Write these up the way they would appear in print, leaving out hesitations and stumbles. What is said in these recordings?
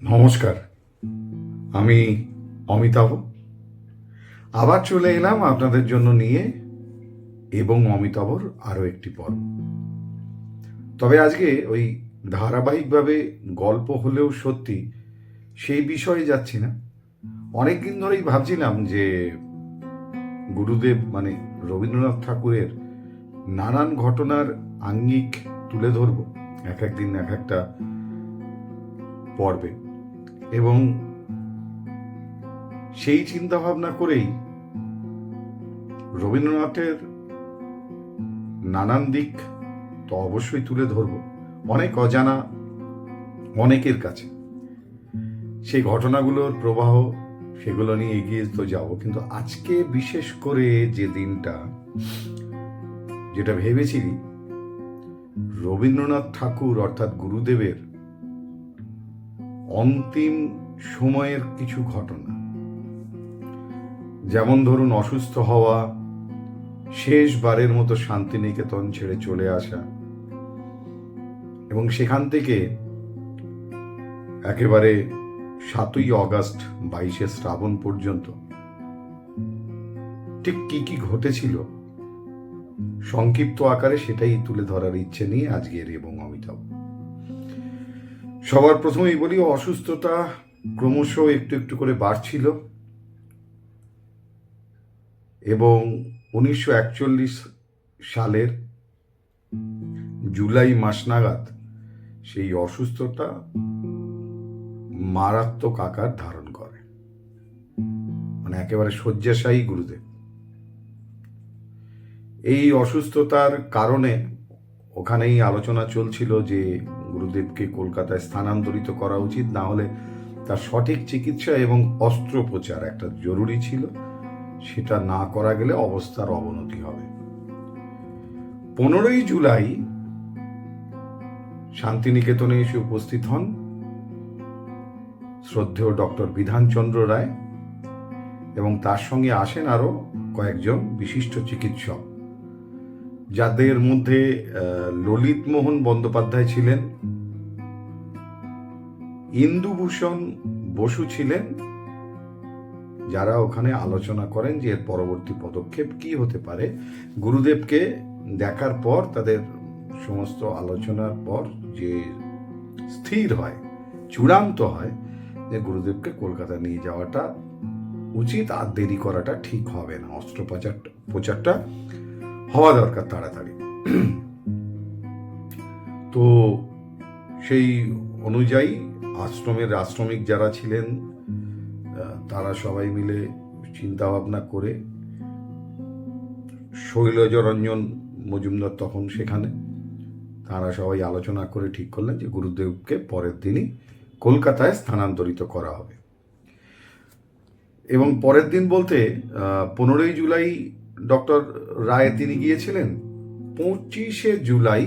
নমস্কার, আমি অমিতাভ। আবার চলে এলাম আপনাদের জন্য নিয়ে এবং অমিতাভর আরও একটি পর্ব। তবে আজকে ওই ধারাবাহিকভাবে গল্প হলেও সত্যি সেই বিষয়ে যাচ্ছি না। অনেকদিন ধরেই ভাবছিলাম যে গুরুদেব মানে রবীন্দ্রনাথ ঠাকুরের নানান ঘটনার আঙ্গিক তুলে ধরব এক একদিন এক একটা পর্বে, এবং সেই চিন্তা ভাবনা করেই রবীন্দ্রনাথের নানান দিক তো অবশ্যই তুলে ধরব, অনেক অজানা অনেকের কাছে সেই ঘটনাগুলোর প্রবাহ, সেগুলো নিয়ে এগিয়ে তো যাব। কিন্তু আজকে বিশেষ করে যে দিনটা, যেটা ভেবেছিলি রবীন্দ্রনাথ ঠাকুর অর্থাৎ গুরুদেবের অন্তিম সময়ের কিছু ঘটনা, যেমন ধরুন অসুস্থ হওয়া, শেষবারের মতো শান্তিনিকেতন ছেড়ে চলে আসা, এবং সেখান থেকে একেবারে 7ই অগাস্ট 22শে শ্রাবণ পর্যন্ত ঠিক কি কি ঘটেছিল সংক্ষিপ্ত আকারে সেটাই তুলে ধরার ইচ্ছে নিয়ে আজকের এবং অমিতাভ। সবার প্রথমেই বলি, অসুস্থতা ক্রমশ একটু একটু করে বাড়ছিল এবং 1941 সালের জুলাই মাস নাগাদ সেই অসুস্থতা মারাত্মক আকার ধারণ করে, মানে একেবারে শয্যাশায়ী গুরুদেব। এই অসুস্থতার কারণে ওখানেই আলোচনা চলছিল যে গুরুদেবকে কলকাতায় স্থানান্তরিত করা উচিত, না হলে তার সঠিক চিকিৎসা এবং অস্ত্রোপচার একটা জরুরি ছিল, সেটা না করা গেলে অবস্থার অবনতি হবে। 15ই জুলাই শান্তিনিকেতনে এসে উপস্থিত হন শ্রদ্ধেয় ডক্টর বিধানচন্দ্র রায়, এবং তার সঙ্গে আসেন আরো কয়েকজন বিশিষ্ট চিকিৎসক, যাদের মধ্যে ললিতমোহন বন্দ্যোপাধ্যায় ছিলেন, ইন্দুভূষণ বসু ছিলেন, যারা ওখানে আলোচনা করেন যে এর পরবর্তী পদক্ষেপ কি হতে পারে। গুরুদেবকে দেখার পর তাদের সমস্ত আলোচনার পর যে স্থির হয়, চূড়ান্ত হয় যে গুরুদেবকে কলকাতা নিয়ে যাওয়াটা উচিত, আর দেরি করাটা ঠিক হবে না, অস্ত্রোপচারটা হওয়া দরকার তাড়াতাড়ি। তো সেই অনুযায়ী আশ্রমের আশ্রমিক যারা ছিলেন তারা সবাই মিলে চিন্তা ভাবনা করে, শৈলজরঞ্জন মজুমদার তখন সেখানে, তারা সবাই আলোচনা করে ঠিক করলেন যে গুরুদেবকে পরের দিনই কলকাতায় স্থানান্তরিত করা হবে। এবং পরের দিন বলতে 15ই জুলাই ডক্টর রায় তিনি গিয়েছিলেন, 25শে জুলাই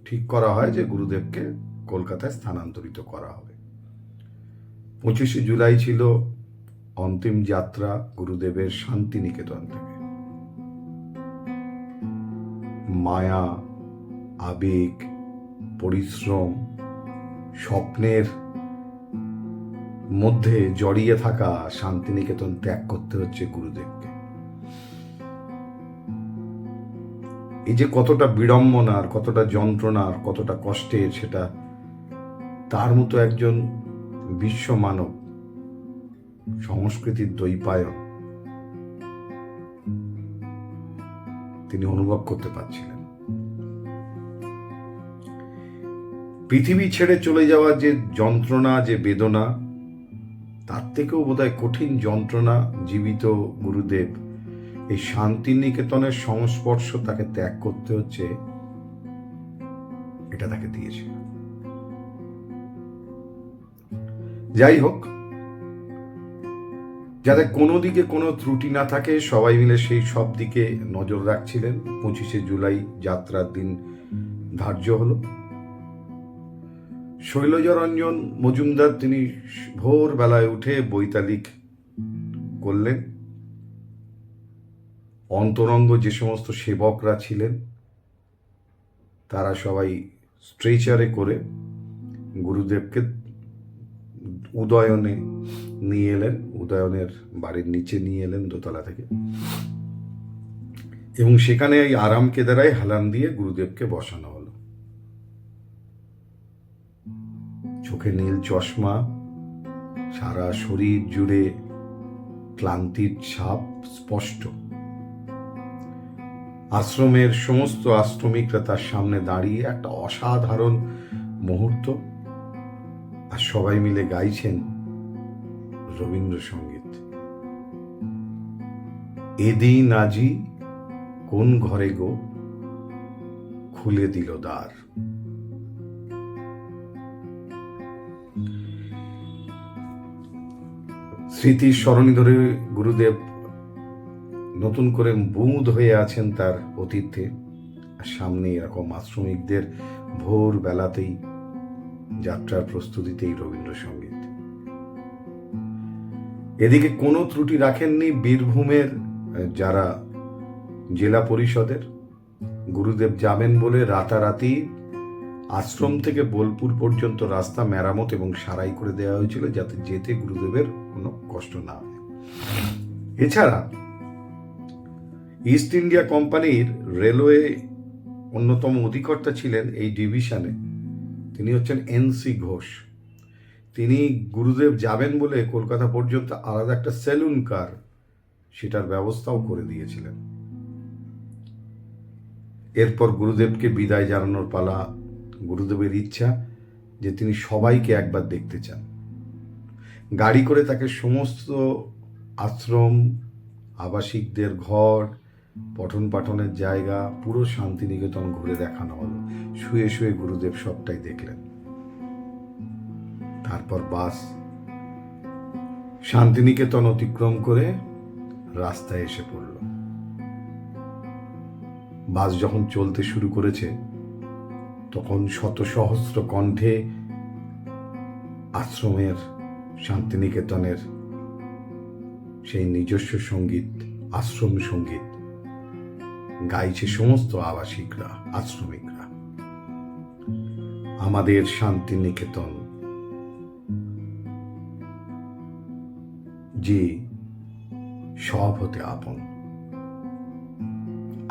ঠিক করা হয় যে গুরুদেবকে কলকাতায় স্থানান্তরিত করা হবে। 25শে জুলাই ছিল অন্তিম যাত্রা গুরুদেবের শান্তিনিকেতন থেকে। মায়া, আবেগ, পরিশ্রম, স্বপ্নের মধ্যে জড়িয়ে থাকা শান্তিনিকেতন ত্যাগ করতে হচ্ছে গুরুদেবকে। এই যে কতটা বিড়ম্বনার, কতটা যন্ত্রণার, কতটা কষ্টের, সেটা তার মতো একজন বিশ্ব মানব, সংস্কৃতির দ্বৈপায়ন, তিনি অনুভব করতে পারছিলেন। পৃথিবী ছেড়ে চলে যাওয়ার যে যন্ত্রণা, যে বেদনা, তার থেকেও বোধহয় কঠিন যন্ত্রণা জীবিত গুরুদেব এই শান্তিনিকেতনের সংস্পর্শ তাকে ত্যাগ করতে হচ্ছে, এটা তাকে দিয়েছে। যাই হোক, যাতে কোনো দিকে কোনো ত্রুটি না থাকে সবাই মিলে সেই সব দিকে নজর রাখছিলেন। 25শে জুলাই যাত্রার দিন ধার্য হলো। শৈলজরঞ্জন মজুমদার তিনি ভোরবেলায় উঠে বৈতালিক করলেন। অন্তরঙ্গ যে সমস্ত সেবকরা ছিলেন তারা সবাই স্ট্রেচারে করে গুরুদেবকে উদয়নে নিয়ে এলেন, উদয়নের বাড়ির নিচে নিয়ে এলেন দোতলা থেকে, এবং সেখানে এই আরাম কেদারায় হেলান দিয়ে গুরুদেবকে বসানো হলো। চোখে নীল চশমা, সারা শরীর জুড়ে ক্লান্তির ছাপ স্পষ্ট। আশ্রমের সমস্ত আশ্রমিকরা তার সামনে দাঁড়িয়ে, একটা অসাধারণ মুহূর্ত। আর সবাই মিলে গাইছেন রবীন্দ্রসঙ্গীত। এদিন আজি কোন ঘরে গো, খুলে দিল দ্বার। স্মৃতির সরণি ধরে গুরুদেব নতুন করে বুঁদ হয়ে আছেন তার অতীতে। আর সামনে এরকম আশ্রমিকদের ভোর বেলাতেই যাত্রার প্রস্তুতিতেই রবীন্দ্রসঙ্গীত। এদিকে কোনো ত্রুটি রাখেননি বীরভূমের যারা জেলা পরিষদের। গুরুদেব যাবেন বলে রাতারাতি আশ্রম থেকে বোলপুর পর্যন্ত রাস্তা মেরামত এবং সারাই করে দেওয়া হয়েছিল, যাতে যেতে গুরুদেবের কোনো কষ্ট না হয়। এছাড়া ইস্ট ইন্ডিয়া কোম্পানির রেলওয়ে অন্যতম অধিকর্তা ছিলেন এই ডিভিশনে, তিনি হচ্ছেন এনসি ঘোষ। তিনি গুরুদেব যাবেন বলে কলকাতা পর্যন্ত আলাদা একটা সেলুন কার, সেটার ব্যবস্থাও করে দিয়েছিলেন। এরপর গুরুদেবকে বিদায় জানানোর পালা। গুরুদেবের ইচ্ছা যে তিনি সবাইকে একবার দেখতে চান। গাড়ি করে তাকে সমস্ত আশ্রম, আবাসিকদের ঘর, পঠন পাঠনের জায়গা, পুরো শান্তিনিকেতন ঘুরে দেখানো হলো। শুয়ে শুয়ে গুরুদেব সবটাই দেখলেন। তারপর বাস শান্তিনিকেতন অতিক্রম করে রাস্তায় এসে পড়ল। বাস যখন চলতে শুরু করেছে, তখন শত সহস্র কণ্ঠে আশ্রমের, শান্তিনিকেতনের সেই নিজস্ব সঙ্গীত, আশ্রম সঙ্গীত গাইছে সমস্ত আবাসিকরা, আশ্রমিকরা। আমাদের শান্তিনিকেতন যে সব হতে আপন,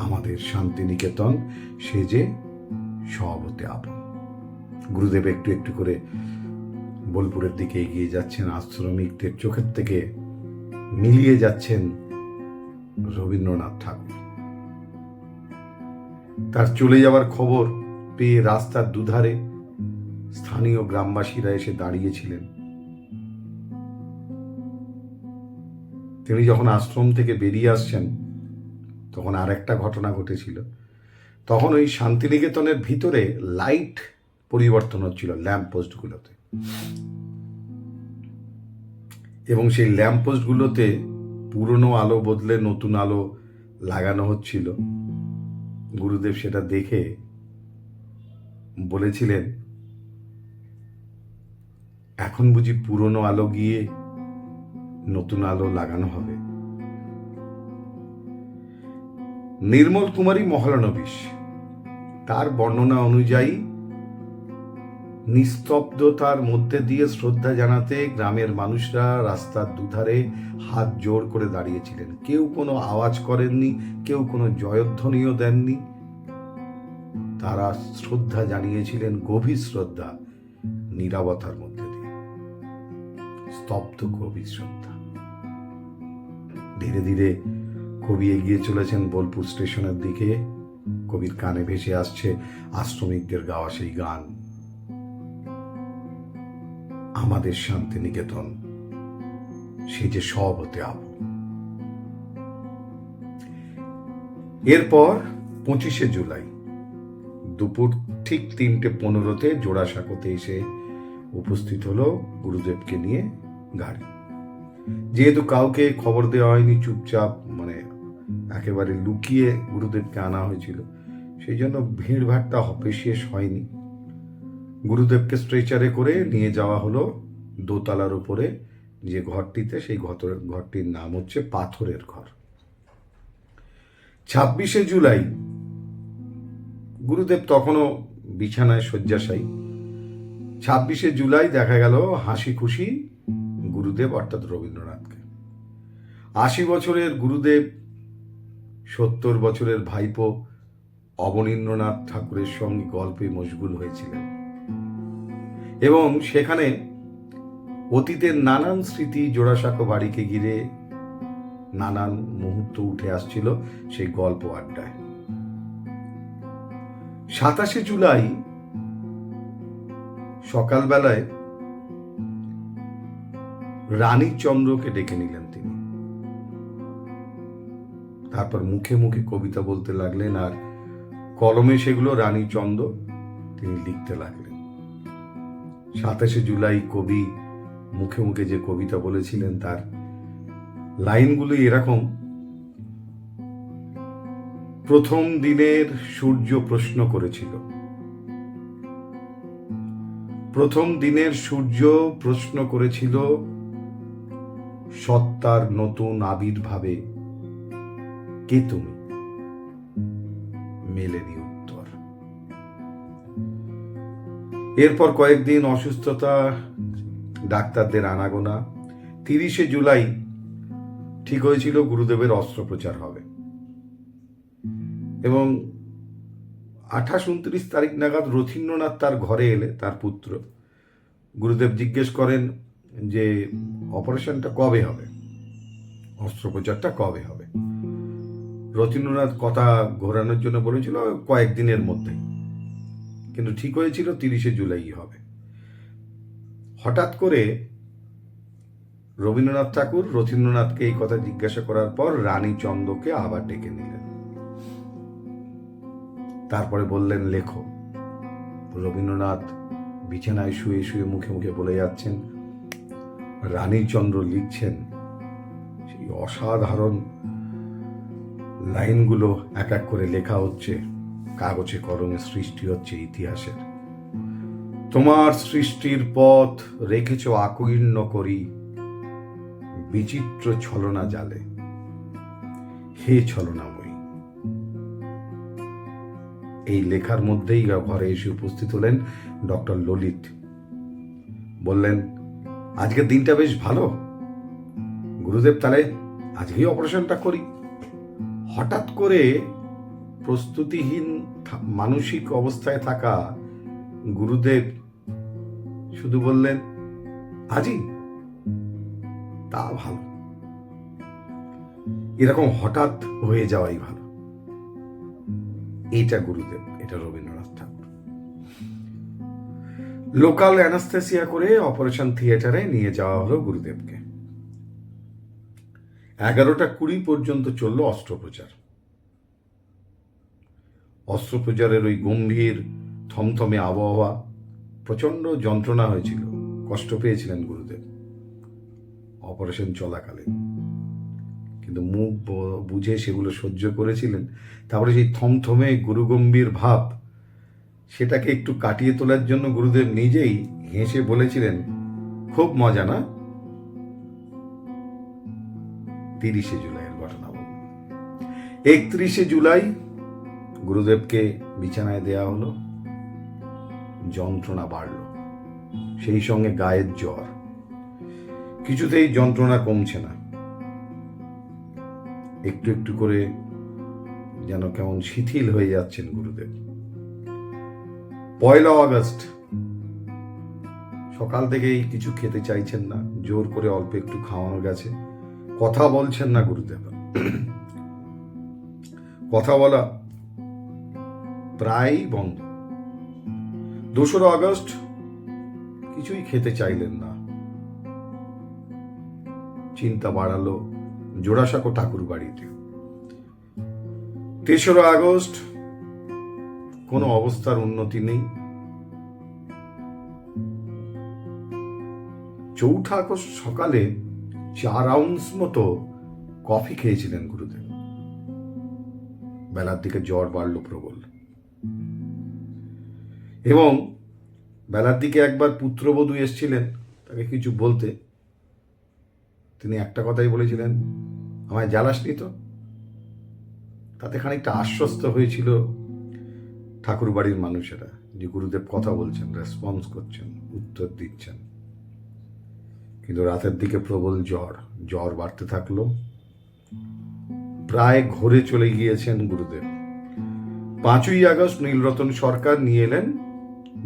আমাদের শান্তিনিকেতন সে যে সব হতে আপন। গুরুদেব একটু একটু করে বোলপুরের দিকে এগিয়ে যাচ্ছেন। আশ্রমিকদের চোখের থেকে মিলিয়ে যাচ্ছেন রবীন্দ্রনাথ ঠাকুর। তার চলে যাওয়ার খবর পেয়ে রাস্তার দুধারে স্থানীয় গ্রামবাসীরা এসে দাঁড়িয়েছিলেন। তিনি যখন আশ্রম থেকে বেরিয়ে আসছেন, তখন আর একটা ঘটনা ঘটেছিল। তখন ওই শান্তিনিকেতনের ভিতরে লাইট পরিবর্তন হচ্ছিল ল্যাম্প পোস্টগুলোতে, এবং সেই ল্যাম্প পোস্টগুলোতে পুরনো আলো বদলে নতুন আলো লাগানো হচ্ছিল। গুরুদেব সেটা দেখে বলেছিলেন, এখন বুঝি পুরনো আলো গিয়ে নতুন আলো লাগানো হবে। নির্মল কুমারী মহলানবিশ তার বর্ণনা অনুযায়ী নিস্তব্ধতার মধ্যে দিয়ে শ্রদ্ধা জানাতে গ্রামের মানুষরা রাস্তার দুধারে হাত জোড় করে দাঁড়িয়েছিলেন। কেউ কোনো আওয়াজ করেননি, কেউ কোনো জয়ধ্বনিও দেননি। তারা শ্রদ্ধা জানিয়েছিলেন, গভীর শ্রদ্ধা, নীরবতার মধ্যে দিয়ে, স্তব্ধ গভীর শ্রদ্ধা। ধীরে ধীরে কবি এগিয়ে চলেছেন বোলপুর স্টেশনের দিকে। কবির কানে ভেসে আসছে আশ্রমিকদের গাওয়া সেই গান, আমাদের শান্তিনিকেতন সে যে সব হতে আপন। এরপর 25শে জুলাই দুপুর ঠিক 3:15 জোড়াসাঁকোতে এসে উপস্থিত হলো গুরুদেবকে নিয়ে গাড়ি। যেহেতু কাউকে খবর দেওয়া হয়নি, চুপচাপ মানে একেবারে লুকিয়ে গুরুদেবকে আনা হয়েছিল, সেই জন্য ভিড়ভাট্টা বিশেষ হয়নি। গুরুদেবকে স্ট্রেচারে করে নিয়ে যাওয়া হলো দোতলার উপরে যে ঘরটিতে, সেই ঘরটির নাম হচ্ছে পাথরের ঘর। 26শে জুলাই গুরুদেব তখনও বিছানায় শয্যাশায়ী। 26 জুলাই দেখা গেল হাসি খুশি গুরুদেব অর্থাৎ রবীন্দ্রনাথকে। 80 বছরের গুরুদেব 70 বছরের ভাইপো অবনীন্দ্রনাথ ঠাকুরের সঙ্গে গল্পে মশগুল হয়েছিলেন এবং সেখানে অতীতের নানান স্মৃতি জোড়াসাঁকো বাড়িকে ঘিরে নানান মুহূর্ত উঠে আসছিল সেই গল্প আড্ডায়। 27 জুলাই সকালবেলায় রানীচন্দ্রকে ডেকে নিলেন তিনি। তারপর মুখে মুখে কবিতা বলতে লাগলেন আর কলমে সেগুলো রানীচন্দ্র তিনি লিখতে লাগলেন। 27 জুলাই কবি মুখে মুখে যে কবিতা বলেছিলেন তার লাইনগুলো এরকম: প্রথম দিনের সূর্য প্রশ্ন করেছিল, প্রথম দিনের সূর্য প্রশ্ন করেছিল সত্তার নতুন আবির্ভাবে কে তুমি, মেলেনি উত্তর। এরপর কয়েকদিন অসুস্থতা, ডাক্তারদের আনাগোনা। 30 জুলাই ঠিক হয়েছিল গুরুদেবের অস্ত্রোপচার হবে এবং 28-29 তারিখ নাগাদ রথীন্দ্রনাথ তার ঘরে এলে তার পুত্র। গুরুদেব জিজ্ঞেস করেন যে অপারেশনটা কবে হবে, অস্ত্রোপচারটা কবে হবে। রথীন্দ্রনাথ কথা ঘোরানোর জন্য বলেছিল কয়েকদিনের মধ্যেই, কিন্তু ঠিক হয়েছিল 30 জুলাই হবে। হঠাৎ করে রবীন্দ্রনাথ ঠাকুর রথীন্দ্রনাথকে এই কথা জিজ্ঞাসা করার পর রানীচন্দ্রকে আবার ডেকে নিলেন। তারপরে বললেন লেখো। রবীন্দ্রনাথ বিছানায় শুয়ে শুয়ে মুখে মুখে বলে যাচ্ছেন, রানীচন্দ্র লিখছেন। সেই অসাধারণ লাইনগুলো এক এক করে লেখা হচ্ছে, কাগজে কলমে সৃষ্টি হচ্ছে ইতিহাসের। তোমার সৃষ্টির পথ রেখেছ আকীর্ণ করি বিচিত্র ছলনা জালে, হে ছলনাময়ী। এই লেখার মধ্যেই ঘরে এসে উপস্থিত হলেন ডক্টর ললিত। বললেন, আজকের দিনটা বেশ ভালো গুরুদেব, তাহলে আজকেই অপারেশনটা করি। হঠাৎ করে প্রস্তুতিহীন মানসিক অবস্থায় থাকা গুরুদেব শুধু বললেন, আজই? তা ভালো, এরকম হঠাৎ হয়ে যাওয়াই ভালো। এইটা গুরুদেব, এটা রবীন্দ্রনাথ ঠাকুর। লোকাল অ্যানাস্থেসিয়া করে অপারেশন থিয়েটারে নিয়ে যাওয়া হলো গুরুদেবকে। 11:20 পর্যন্ত চলল অস্ত্রোপচার। অস্ত্রোপচারের ওই গম্ভীর থমথমে আবহাওয়া, প্রচন্ড যন্ত্রণা হয়েছিল, কষ্ট পেয়েছিলেন গুরুদেব অপারেশন চলাকালে, কিন্তু মুখ বুঝে সেগুলো সহ্য করেছিলেন। তারপরে সেই থমথমে গুরুগম্ভীর ভাব, সেটাকে একটু কাটিয়ে তোলার জন্য গুরুদেব নিজেই হেসে বলেছিলেন, খুব মজা না? 30 জুলাইয়ের ঘটনা বলুন। 31 জুলাই গুরুদেবকে বিছানায় দেয়া হলো। যন্ত্রণা বাড়ল, সেই সঙ্গে গায়ের জ্বর, কিছুতেই যন্ত্রণা কমছে না। একটু একটু করে যেন কেমন শিথিল হয়ে যাচ্ছেন গুরুদেব। 1 আগস্ট সকাল থেকেই কিছু খেতে চাইছেন না, জোর করে অল্প একটু খাওয়ানো গেছে। কথা বলছেন না গুরুদেব, কথা বলা প্রায় বন্ধ। 2 আগস্ট কিছুই খেতে চাইলেন না। চিন্তা বাড়ালো জোড়াসাঁকো ঠাকুর বাড়িতে। 3 আগস্ট কোনো অবস্থার উন্নতি নেই। 4 আগস্ট সকালে 4 আউন্স মতো কফি খেয়েছিলেন গুরুদেব। বেলার দিকে জ্বর বাড়ল প্রবল, এবং বেলার দিকে একবার পুত্রবধূ এসেছিলেন তাকে কিছু বলতে। তিনি একটা কথাই বলেছিলেন, আমায় জ্বালাসনি তো। তাতে খানিকটা আশ্বস্ত হয়েছিল ঠাকুর বাড়ির মানুষেরা যে গুরুদেব কথা বলছেন, রেসপন্স করছেন, উত্তর দিচ্ছেন। কিন্তু রাতের দিকে প্রবল জ্বর বাড়তে থাকলো। প্রায় ঘরে চলে গিয়েছেন গুরুদেব। 5ই আগস্ট নীলরতন সরকার নিয়ে এলেন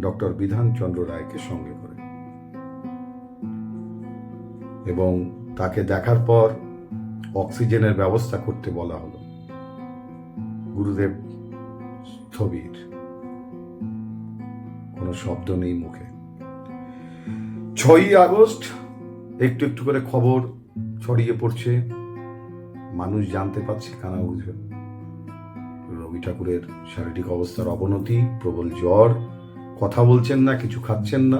ডক্টর বিধানচন্দ্র রায়কে সঙ্গে করে, এবং তাকে দেখার পর অক্সিজেনের ব্যবস্থা করতে বলা হলো। গুরুদেব স্থবির, কোনো শব্দ নেই মুখে। 6ই আগস্ট একটু একটু করে খবর ছড়িয়ে পড়ছে, মানুষ জানতে পারছে কানাঘুষে রবি ঠাকুরের শারীরিক অবস্থার অবনতি, প্রবল জ্বর, কথা বলছেন না, কিছু খাচ্ছেন না,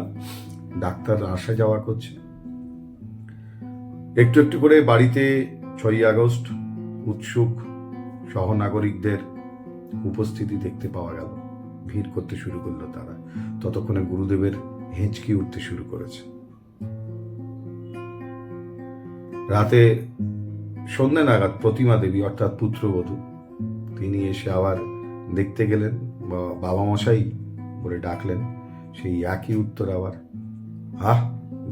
ডাক্তার আসা যাওয়া করছে। একটু একটু করে বাড়িতে 6ই আগস্ট উৎসুক সহনাগরিকদের উপস্থিতি দেখতে পাওয়া গেল। ভিড় করতে শুরু করলো তারা। ততক্ষণে গুরুদেবের হেঁচকি উঠতে শুরু করেছে। রাতে সন্ধ্যে নাগাদ প্রতিমা দেবী অর্থাৎ পুত্রবধূ তিনি এসে আবার দেখতে গেলেন, বাবা মশাই বলে ডাকলেন। সেই একই উত্তর আবার,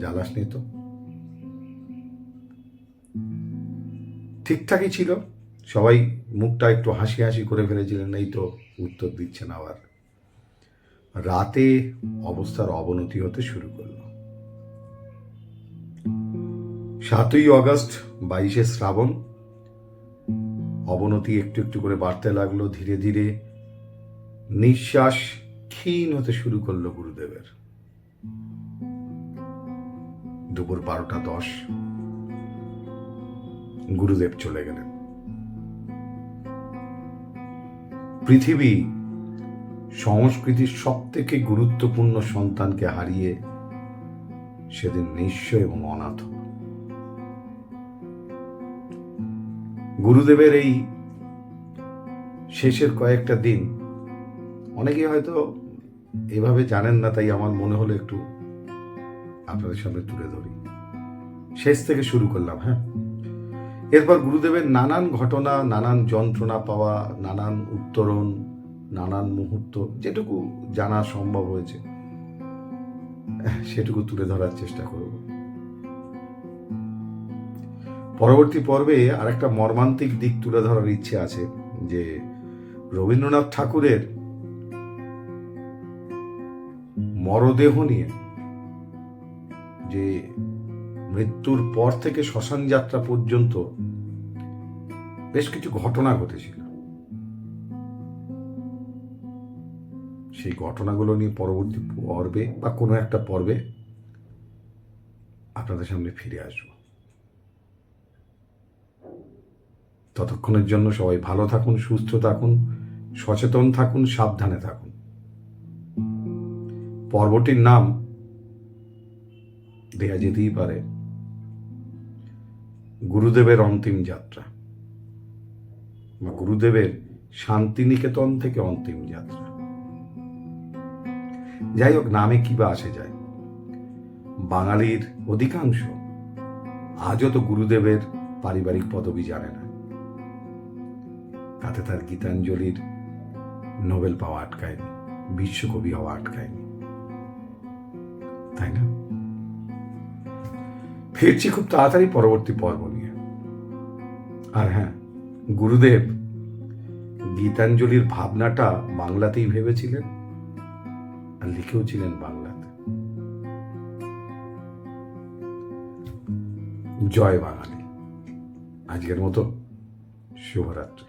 জ্বালাস নি তো। ঠিকঠাকই ছিল, সবাই মুখটা একটু হাসি হাসি করে ফেলেছিলেন, এই তো উত্তর দিচ্ছেন আবার। রাতে অবস্থার অবনতি হতে শুরু করল। 7ই আগস্ট 22শে শ্রাবণ অবনতি একটু একটু করে বাড়তে লাগলো। ধীরে ধীরে নিঃশ্বাস ক্ষীণ হতে শুরু করলো গুরুদেবের। দুপুর 12:10 গুরুদেব চলে গেলেন। পৃথিবী সংস্কৃতির সব থেকে গুরুত্বপূর্ণ সন্তানকে হারিয়ে সেদিন নিঃস্ব এবং অনাথ। গুরুদেবের এই শেষের কয়েকটা দিন অনেকে হয়তো এভাবে জানেন না, তাই আমার মনে হলো একটু আপনাদের সামনে তুলে ধরি। শেষ থেকে শুরু করলাম। এরপর গুরুদেবের নানান ঘটনা, নানান যন্ত্রণা পাওয়া, নানান উত্তরণ, নানান মুহূর্ত, যেটুকু জানা সম্ভব হয়েছে সেটুকু তুলে ধরার চেষ্টা করব। পরবর্তী পর্বে আরেকটা মর্মান্তিক দিক তুলে ধরার ইচ্ছে আছে, যে রবীন্দ্রনাথ ঠাকুরের মরদেহ নিয়ে যে মৃত্যুর পর থেকে শ্মশান যাত্রা পর্যন্ত বেশ কিছু ঘটনা ঘটেছিল, সেই ঘটনাগুলো নিয়ে পরবর্তী পর্বে বা কোনো একটা পর্বে আপনাদের সামনে ফিরে আসব। ততক্ষণের জন্য সবাই ভালো থাকুন, সুস্থ থাকুন, সচেতন থাকুন, সাবধানে থাকুন। পর্বটির নাম দেয়া যেতেই পারে গুরুদেবের অন্তিম যাত্রা, বা গুরুদেবের শান্তিনিকেতন থেকে অন্তিম যাত্রা। যাই হোক, নামে কি বা আসে যায়, বাঙালির অধিকাংশ আজও তো গুরুদেবের পারিবারিক পদবি জানে না। তাতে তার গীতাঞ্জলির নোবেল পাওয়া আটকায়নি, বিশ্বকবি হওয়া আটকায়নি, তাই না? ফিরছি খুব তাড়াতাড়ি পরবর্তী পর্ব নিয়ে। আর গুরুদেব গীতাঞ্জলির ভাবনাটা বাংলাতেই ভেবেছিলেন আর লিখেও ছিলেন বাংলাতে। জয় বাঙালি। আজকের মতো শুভরাত্রি।